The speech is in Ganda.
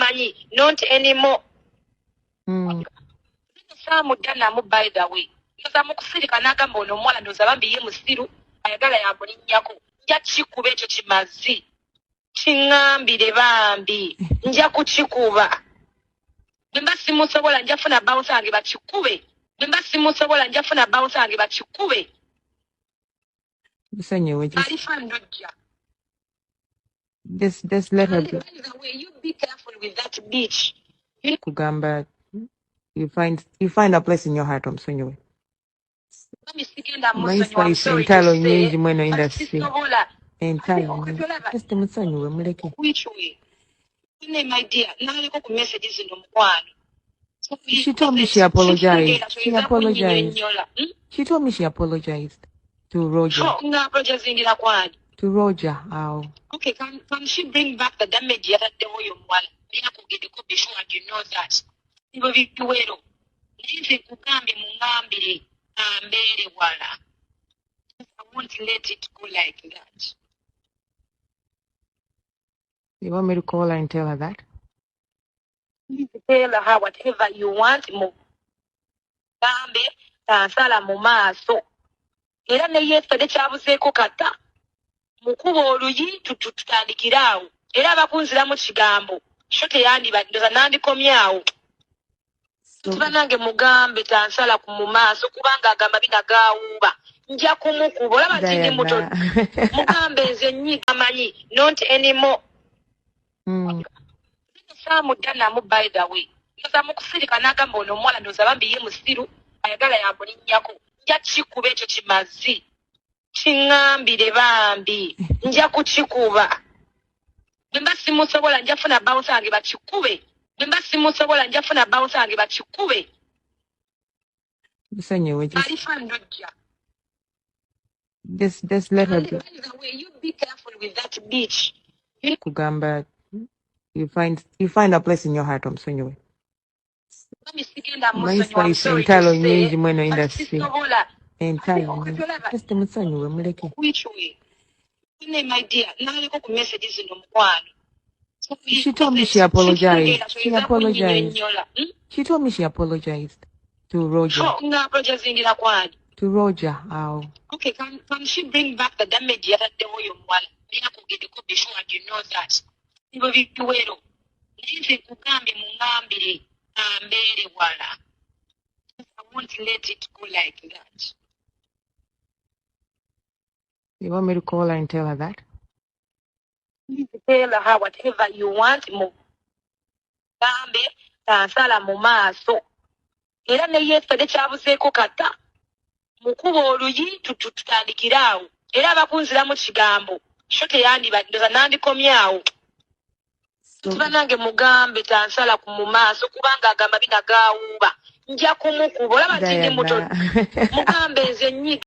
amanyi not anymore. Samudana by the way. Yoza mukusirika nagamba ono omwana ndoza bambi ye musiru ayagala yamulinnyako nja kikuba ekyo kimazi kiŋŋambire bambi nja kukikuba bwe mba simusobola nja funa bounce wange bakikube bwe mba simusobola nja funa bounce wange bakikube alifa ndojja. Just let her be. By the way, you be careful with that bitch. Kugamba, you find a place in your heart, Msonyiwe. My Spice entalo nyingi mweno industry. Entalo. Just Msonyiwe muleke. Which way? My dear, naliko ku messages no mukwano. She told me she apologized. She apologized. She told me she apologized to Roger. No, Roger zingira kwani. To Roger, ow. Okay, can she bring back the damage yet at the way you want? Be sure you know that. You will be well. Nize kukambi mungambire ambere wala. I won't let it go like that. You want me to call her and tell her that? Tell her whatever you want. Kambe tansala mu maaso. Era ne yesterday kyabuzeeko kata. Mukuba oluyi tutandikiraawo. Era abakunziramu kigambo. Sho teyandibaddoza nandikomyawo. Tuba nange mugambe tansala ku mu maaso kubanga agamba binagaawuuba. Nja kumukuba olaba kindi muto. Mugambe nze nnyiga amanyi not anymore. Samudanamu by the way. Yoza mukusirika nagamba ono omwana ndoza bambi ye musiru ayagala yamulinnyako. Nja kikuba ekyo kimazi. Kiŋŋambire bambi nja kukikuba. Bwe mba simusobola nja funa bounce wange bakikube. Bwe mba simusobola nja funa bounce wange bakikube. Alifa ndojja. Just let her be. By the way, you be careful with that bitch. Kugamba, you find a place in your heart, Msonyiwe. My Spice entalo nyingi mweno industry. Entalo. Just Msonyiwe muleke. Which way? My dear, naliko ku messages no mukwano. She told me she apologized. She apologized. She told me she apologized to Roger. No, Roger zingira kwani. To Roger, ow. Okay, can she bring back the damage yet at the way you want? Be sure you know that. You will be well. Nize kukambi mungambire ambere wala. I won't let it go like that. You want me to call her and tell her that? Tell her whatever you want. Mugambe tansala mu maaso. Era ne yesterday kyabuzeeko kata. Mukuba oluyi tutandikiraawo. Era abakunziramu kigambo. Sho teyandibaddoza nandikomyawo. Tuba nange mugambe tansala ku mu maaso kubanga agamba binagaawuuba. Nja kumukuba olaba kindi muto. Mugambe nze nnyiga.